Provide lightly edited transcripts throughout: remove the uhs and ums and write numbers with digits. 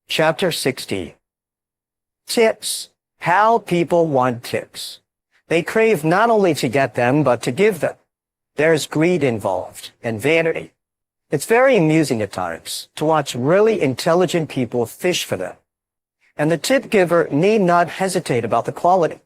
Chapter 60. Tips. How people want tips. They crave not only to get them, but to give them. There's greed involved, and vanity. It's very amusing at times to watch really intelligent people fish for them. And the tip giver need not hesitate about the quality,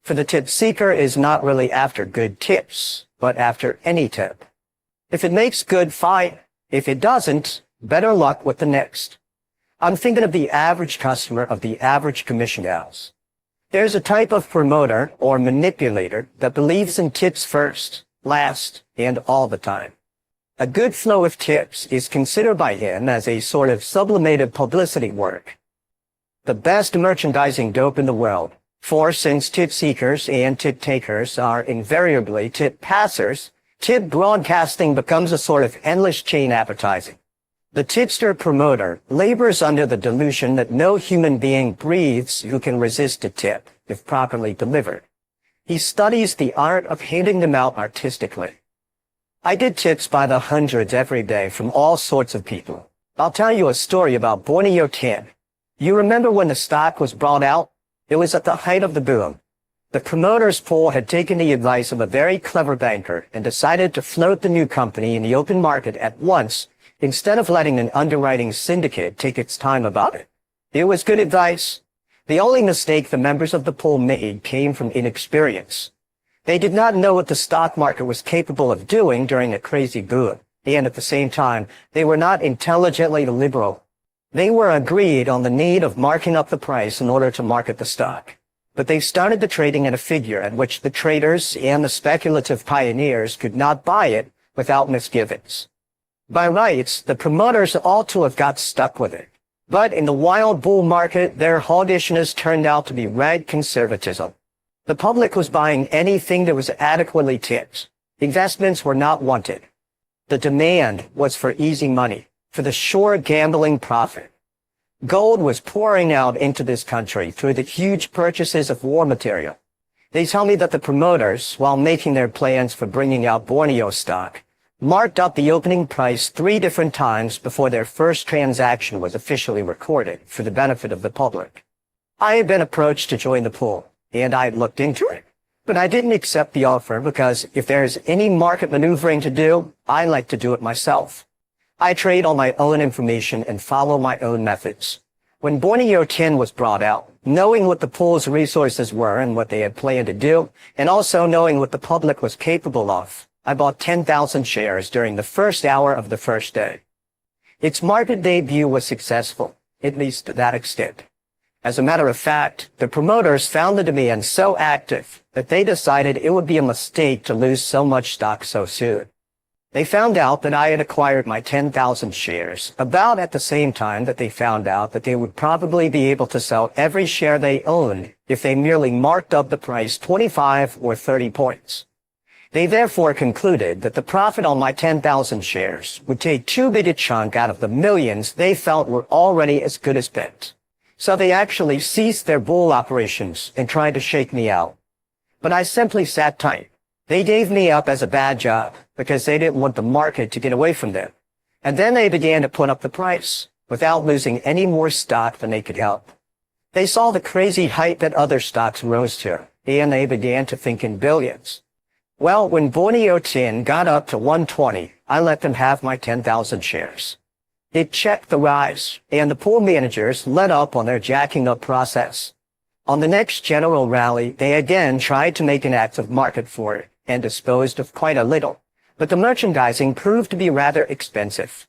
for the tip seeker is not really after good tips, but after any tip. If it makes good, fine. If it doesn't, better luck with the next. I'm thinking of the average customer of the average commission house. There's a type of promoter or manipulator that believes in tips first, last, and all the time. A good flow of tips is considered by him as a sort of sublimated publicity work. The best merchandising dope in the world, for since tip seekers and tip takers are invariably tip passers, tip broadcasting becomes a sort of endless chain advertising. The tipster promoter labors under the delusion that no human being breathes who can resist a tip, if properly delivered. He studies the art of handing them out artistically. I did tips by the hundreds every day from all sorts of people. I'll tell you a story about Borneo 10. You remember when the stock was brought out? It was at the height of the boom. The promoter's pool had taken the advice of a very clever banker and decided to float the new company in the open market at once, instead of letting an underwriting syndicate take its time about it. It was good advice. The only mistake the members of the pool made came from inexperience. They did not know what the stock market was capable of doing during a crazy boom, and at the same time, they were not intelligently liberal. They were agreed on the need of marking up the price in order to market the stock. But they started the trading at a figure at which the traders and the speculative pioneers could not buy it without misgivings. By rights, the promoters ought to have got stuck with it. But in the wild bull market, their hawkishness turned out to be red conservatism. The public was buying anything that was adequately tipped. Investments were not wanted. The demand was for easy money, for the sure gambling profit. Gold was pouring out into this country through the huge purchases of war material. They tell me that the promoters, while making their plans for bringing out Borneo stock, marked up the opening price 3 different times before their first transaction was officially recorded for the benefit of the public. I had been approached to join the pool, and I had looked into it. But I didn't accept the offer because if there's any market maneuvering to do, I like to do it myself. I trade on my own information and follow my own methods. When Borneo 10 was brought out, knowing what the pool's resources were and what they had planned to do, and also knowing what the public was capable of, I bought 10,000 shares during the first hour of the first day. Its market debut was successful, at least to that extent. As a matter of fact, the promoters found the demand so active that they decided it would be a mistake to lose so much stock so soon. They found out that I had acquired my 10,000 shares about at the same time that they found out that they would probably be able to sell every share they owned if they merely marked up the price 25 or 30 points. They therefore concluded that the profit on my 10,000 shares would take too big a chunk out of the millions they felt were already as good as bet. So they actually ceased their bull operations and tried to shake me out. But I simply sat tight. They gave me up as a bad job because they didn't want the market to get away from them. And then they began to put up the price without losing any more stock than they could help. They saw the crazy height that other stocks rose to, and they began to think in billions. Well, when Borneo 10 got up to 120, I let them have my 10,000 shares. It checked the rise, and the pool managers let up on their jacking up process. On the next general rally, they again tried to make an active market for it, and disposed of quite a little. But the merchandising proved to be rather expensive.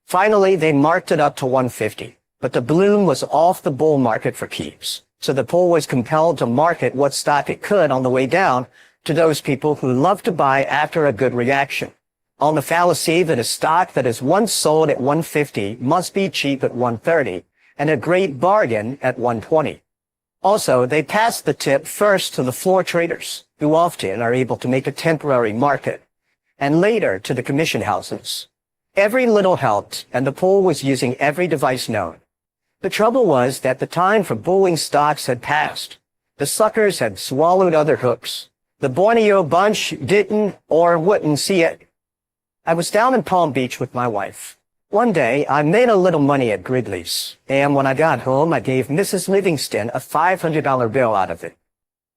Finally, they marked it up to 150, but the balloon was off the bull market for keeps. So the pool was compelled to market what stock it could on the way down to those people who love to buy after a good reaction, on the fallacy that a stock that is once sold at 150 must be cheap at 130 and a great bargain at 120. Also, they passed the tip first to the floor traders, who often are able to make a temporary market, and later to the commission houses. Every little helped, and the pool was using every device known. The trouble was that the time for bulling stocks had passed. The suckers had swallowed other hooks. The Borneo bunch didn't or wouldn't see it. I was down in Palm Beach with my wife. One day, I made a little money at Gridley's, and when I got home, I gave Mrs. Livingston a $500 bill out of it.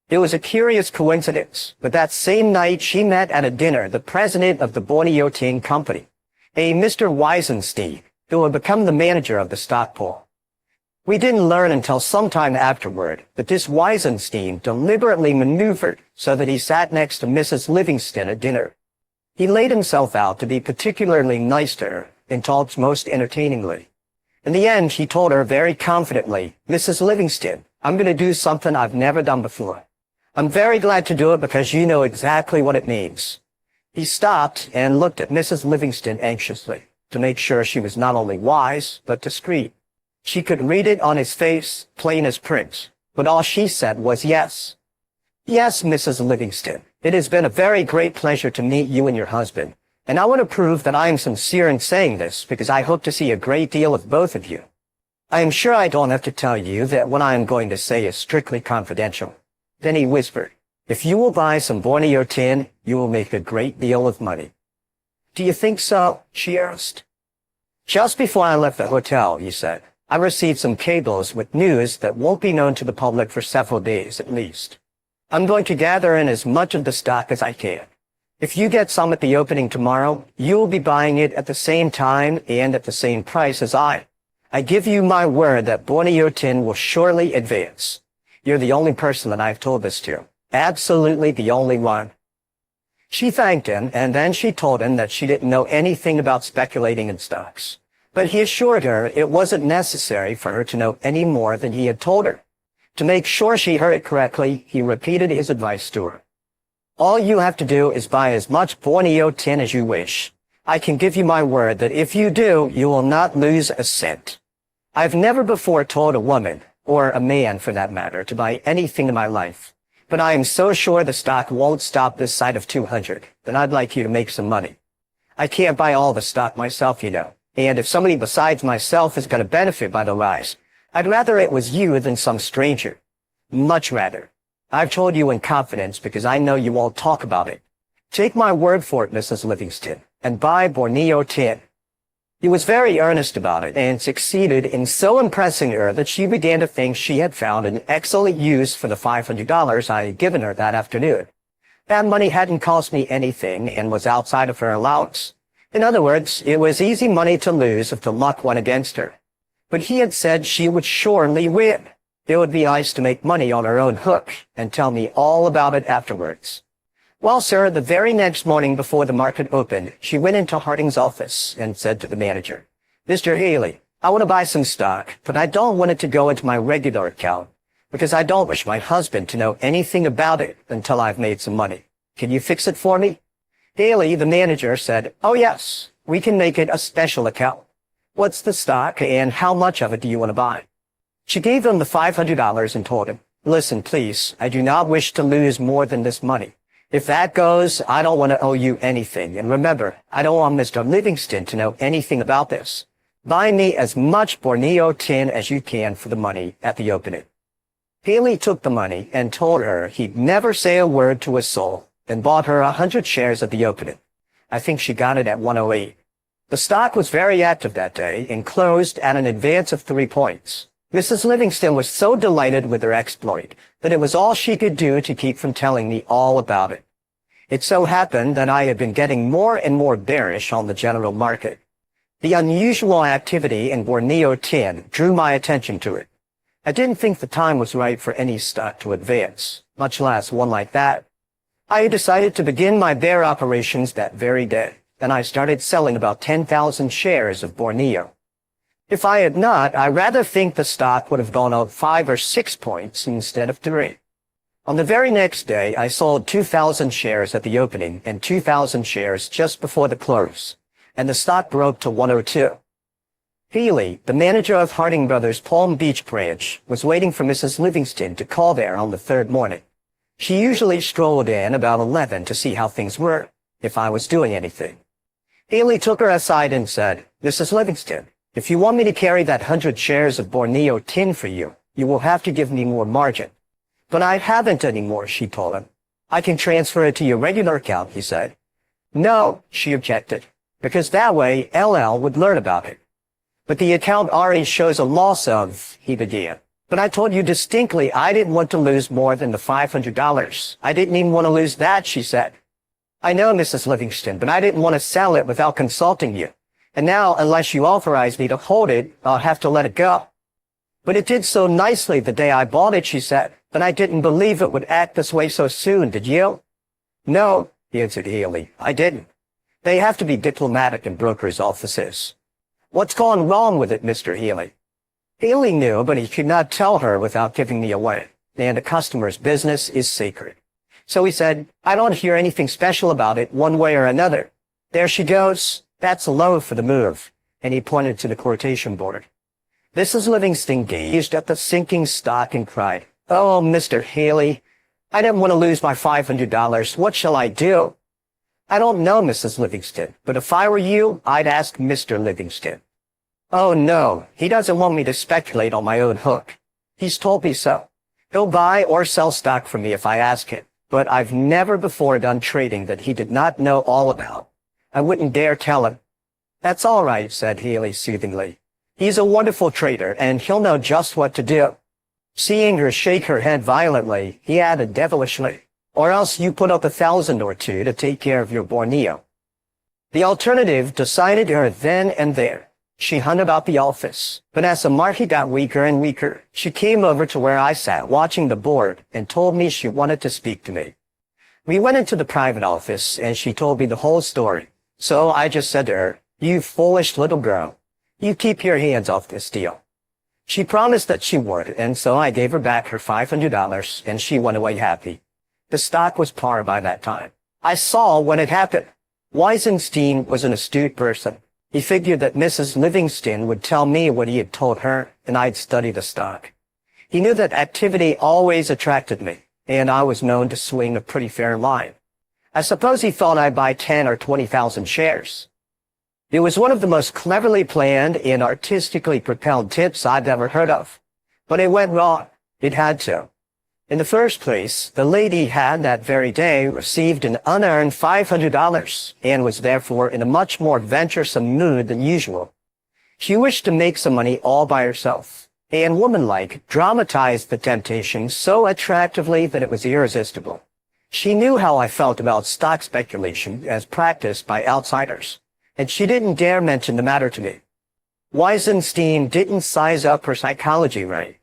It was a curious coincidence, but that same night she met at a dinner the president of the Borneo Tin Company, a Mr. Weisenstein, who had become the manager of the stock pool. We didn't learn until sometime afterward that this Weisenstein deliberately maneuvered so that he sat next to Mrs. Livingston at dinner. He laid himself out to be particularly nice to her and talked most entertainingly. In the end, he told her very confidently, "Mrs. Livingston, I'm going to do something I've never done before. I'm very glad to do it because you know exactly what it means." He stopped and looked at Mrs. Livingston anxiously to make sure she was not only wise, but discreet. She could read it on his face, plain as print, but all she said was yes. "Yes, Mrs. Livingston, it has been a very great pleasure to meet you and your husband, and I want to prove that I am sincere in saying this because I hope to see a great deal of both of you. I am sure I don't have to tell you that what I am going to say is strictly confidential." Then he whispered, "If you will buy some Borneo tin, you will make a great deal of money." "Do you think so?" she asked. "Just before I left the hotel," he said, "I received some cables with news that won't be known to the public for several days at least. I'm going to gather in as much of the stock as I can. If you get some at the opening tomorrow, you will be buying it at the same time and at the same price as I. I give you my word that Borneo tin will surely advance. You're the only person that I've told this to. Absolutely the only one." She thanked him, and then she told him that she didn't know anything about speculating in stocks. But he assured her it wasn't necessary for her to know any more than he had told her. To make sure she heard it correctly, he repeated his advice to her. "All you have to do is buy as much Borneo tin as you wish. I can give you my word that if you do, you will not lose a cent. I've never before told a woman, or a man for that matter, to buy anything in my life. But I am so sure the stock won't stop this side of 200 that I'd like you to make some money. I can't buy all the stock myself, you know. And if somebody besides myself is going to benefit by the rise, I'd rather it was you than some stranger. Much rather. I've told you in confidence because I know you won't talk about it. Take my word for it, Mrs. Livingston, and buy Borneo tin." He was very earnest about it and succeeded in so impressing her that she began to think she had found an excellent use for the $500 I had given her that afternoon. That money hadn't cost me anything and was outside of her allowance. In other words, it was easy money to lose if the luck went against her. But he had said she would surely win. It would be nice to make money on her own hook and tell me all about it afterwards. Well, sir, the very next morning before the market opened, she went into Harding's office and said to the manager, "Mr. Haley, I want to buy some stock, but I don't want it to go into my regular account because I don't wish my husband to know anything about it until I've made some money. Can you fix it for me?" Haley, the manager, said, "Oh yes, we can make it a special account. What's the stock and how much of it do you want to buy?" She gave him the $500 and told him, "Listen, please, I do not wish to lose more than this money. If that goes, I don't want to owe you anything. And remember, I don't want Mr. Livingston to know anything about this. Buy me as much Borneo tin as you can for the money at the opening." Haley took the money and told her he'd never say a word to a soul and bought her 100 shares at the opening. I think she got it at 108. The stock was very active that day and closed at an advance of 3 points. Mrs. Livingston was so delighted with her exploit that it was all she could do to keep from telling me all about it. It so happened that I had been getting more and more bearish on the general market. The unusual activity in Borneo tin drew my attention to it. I didn't think the time was right for any stock to advance, much less one like that. I had decided to begin my bear operations that very day, and I started selling about 10,000 shares of Borneo. If I had not, I rather think the stock would have gone up 5 or 6 points instead of 3. On the very next day, I sold 2,000 shares at the opening and 2,000 shares just before the close, and the stock broke to 102. Haley, the manager of Harding Brothers' Palm Beach branch, was waiting for Mrs. Livingston to call there on the third morning. She usually strolled in about 11 to see how things were, if I was doing anything. Haley took her aside and said, "Mrs. Livingston, if you want me to carry that 100 shares of Borneo tin for you, you will have to give me more margin." "But I haven't any more," she told him. "I can transfer it to your regular account," he said. "No," she objected. because that way LL would learn about it. But the account already shows a loss of, he began. But I told you distinctly I didn't want to lose more than the $500. I didn't even want to lose that, she said. I know, Mrs. Livingston, but I didn't want to sell it without consulting you. And now, unless you authorize me to hold it, I'll have to let it go. But it did so nicely the day I bought it, she said, but I didn't believe it would act this way so soon, did you? No, answered Haley, I didn't. They have to be diplomatic in brokers' offices. What's gone wrong with it, Mr. Haley? Haley knew, but he could not tell her without giving me away, and a customer's business is sacred. So he said, I don't hear anything special about it one way or another. There she goes. That's low for the move. And he pointed to the quotation board. Mrs. Livingston gazed at the sinking stock and cried, Oh, Mr. Haley, I didn't want to lose my $500. What shall I do? I don't know, Mrs. Livingston, but if I were you, I'd ask Mr. Livingston. Oh, no, he doesn't want me to speculate on my own hook. He's told me so. He'll buy or sell stock from me if I ask him, but I've never before done trading that he did not know all about. I wouldn't dare tell him. That's all right, said Haley soothingly. He's a wonderful trader, and he'll know just what to do. Seeing her shake her head violently, he added devilishly, or else you put up $1,000 or $2 to take care of your Borneo. The alternative decided her then and there. She hung about the office, but as the market got weaker and weaker, she came over to where I sat watching the board and told me she wanted to speak to me. We went into the private office and she told me the whole story. So I just said to her, You foolish little girl, you keep your hands off this deal. She promised that she would, and so I gave her back her $500 and she went away happy. The stock was par by that time. I saw when it happened. Weisenstein was an astute person. He figured that Mrs. Livingston would tell me what he had told her, and I'd study the stock. He knew that activity always attracted me, and I was known to swing a pretty fair line. I suppose he thought I'd buy 10 or 20,000 shares. It was one of the most cleverly planned and artistically propelled tips I've ever heard of. But it went wrong. It had to. In the first place, the lady had that very day received an unearned $500 and was therefore in a much more venturesome mood than usual. She wished to make some money all by herself, and womanlike dramatized the temptation so attractively that it was irresistible. She knew how I felt about stock speculation as practiced by outsiders, and she didn't dare mention the matter to me. Weisenstein didn't size up her psychology right.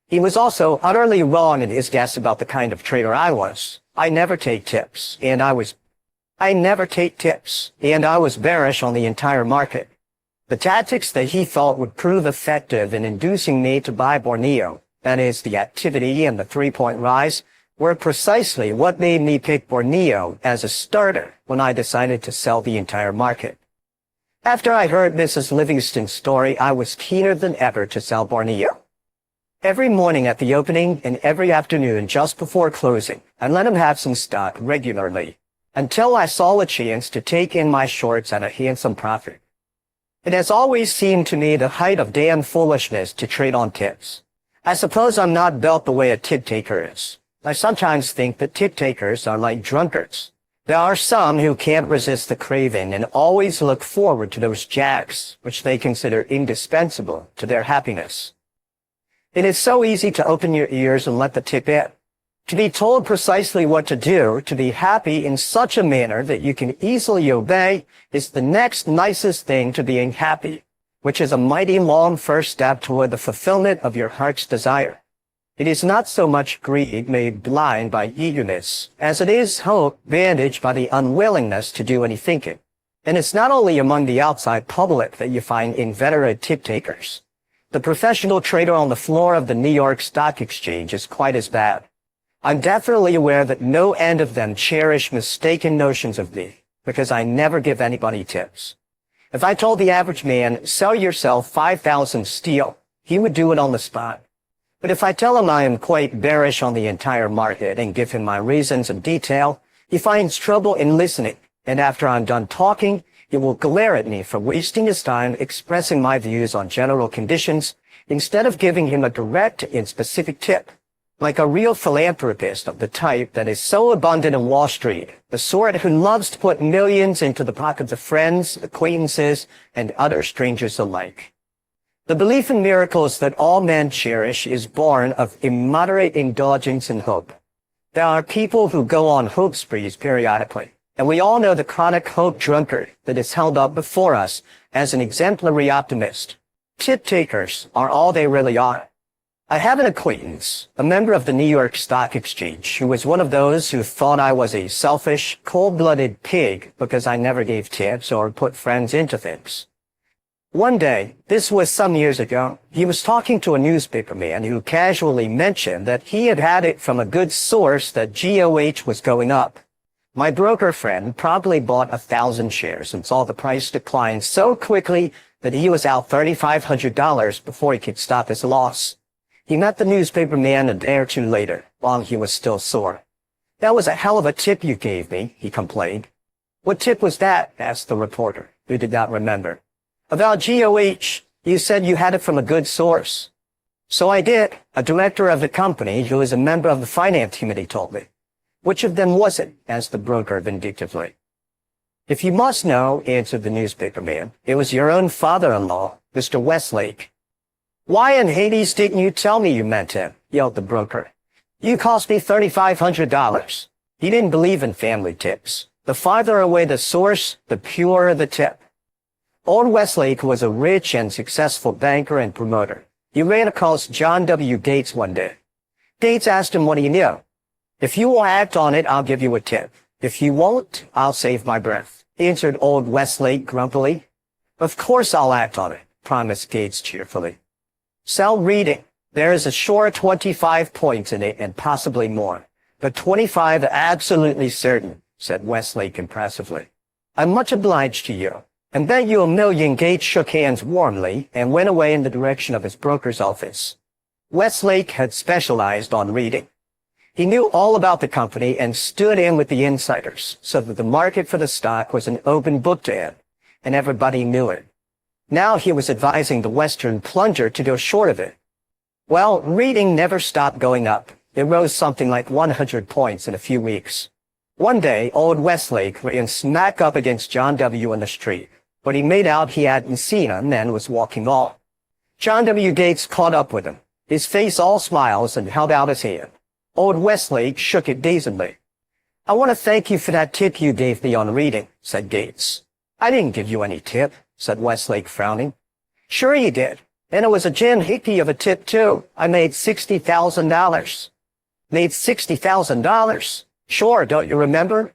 He was also utterly wrong in his guess about the kind of trader I was. I never take tips, and I was bearish on the entire market. The tactics that he thought would prove effective in inducing me to buy Borneo, that is, the activity and the 3-point rise, were precisely what made me pick Borneo as a starter when I decided to sell the entire market. After I heard Mrs. Livingston's story, I was keener than ever to sell Borneo. Every morning at the opening and every afternoon just before closing, I let him have some stock regularly, until I saw a chance to take in my shorts at a handsome profit. It has always seemed to me the height of damn foolishness to trade on tips. I suppose I'm not built the way a tip taker is. I sometimes think that tip takers are like drunkards. There are some who can't resist the craving and always look forward to those jacks, which they consider indispensable to their happiness. It is so easy to open your ears and let the tip in. To be told precisely what to do, to be happy in such a manner that you can easily obey, is the next nicest thing to being happy, which is a mighty long first step toward the fulfillment of your heart's desire. It is not so much greed made blind by eagerness, as it is hope bandaged by the unwillingness to do any thinking. And it's not only among the outside public that you find inveterate tip takers. The professional trader on the floor of the New York Stock Exchange is quite as bad. I'm definitely aware that no end of them cherish mistaken notions of me, because I never give anybody tips. If I told the average man, sell yourself 5,000 steel, he would do it on the spot. But if I tell him I am quite bearish on the entire market and give him my reasons in detail, he finds trouble in listening, and after I'm done talking, he will glare at me for wasting his time expressing my views on general conditions instead of giving him a direct and specific tip. like a real philanthropist of the type that is so abundant in Wall Street, the sort who loves to put millions into the pockets of friends, acquaintances, and other strangers alike. The belief in miracles that all men cherish is born of immoderate indulgence in hope. There are people who go on hope sprees periodically, and we all know the chronic hope drunkard that is held up before us as an exemplary optimist. Tip takers are all they really are. I have an acquaintance, a member of the New York Stock Exchange, who was one of those who thought I was a selfish, cold-blooded pig because I never gave tips or put friends into things. One day, this was some years ago, he was talking to a newspaper man who casually mentioned that he had had it from a good source that GOH was going up. My broker friend probably bought 1,000 shares and saw the price decline so quickly that he was out $3,500 before he could stop his loss. He met the newspaper man a day or two later, while he was still sore. "That was a hell of a tip you gave me," he complained. "What tip was that?" asked the reporter, who did not remember. "About GOH. You said you had it from a good source." "So I did. A director of the company who is a member of the finance committee told me." "Which of them was it?" asked the broker vindictively. "If you must know," answered the newspaper man, "it was your own father-in-law, Mr. Westlake." "Why in Hades didn't you tell me you meant him?" yelled the broker. "You cost me $3,500. He didn't believe in family tips. The farther away the source, the purer the tip. Old Westlake was a rich and successful banker and promoter. He ran across John W. Gates one day. Gates asked him what he knew. "If you will act on it, I'll give you a tip. If you won't, I'll save my breath," answered old Westlake grumpily. "Of course I'll act on it," promised Gates cheerfully. "Sell reading. There is a sure 25 points in it and possibly more. But 25 absolutely certain," said Westlake impressively. "I'm much obliged to you." And bet you $1,000,000 Gates shook hands warmly and went away in the direction of his broker's office. Westlake had specialized on reading. He knew all about the company and stood in with the insiders so that the market for the stock was an open book to him, and everybody knew it. Now he was advising the Western plunger to go short of it. Well, reading never stopped going up. It rose something like 100 points in a few weeks. One day, old Westlake ran smack up against John W. in the street, but he made out he hadn't seen him and was walking off. John W. Gates caught up with him, his face all smiles, and held out his hand. Old Westlake shook it dazedly. "I want to thank you for that tip you gave me on reading," said Gates. "I didn't give you any tip," said Westlake, frowning. "Sure you did. And it was a gem hickey of a tip, too. I made $60,000. "Made $60,000? Sure, don't you remember?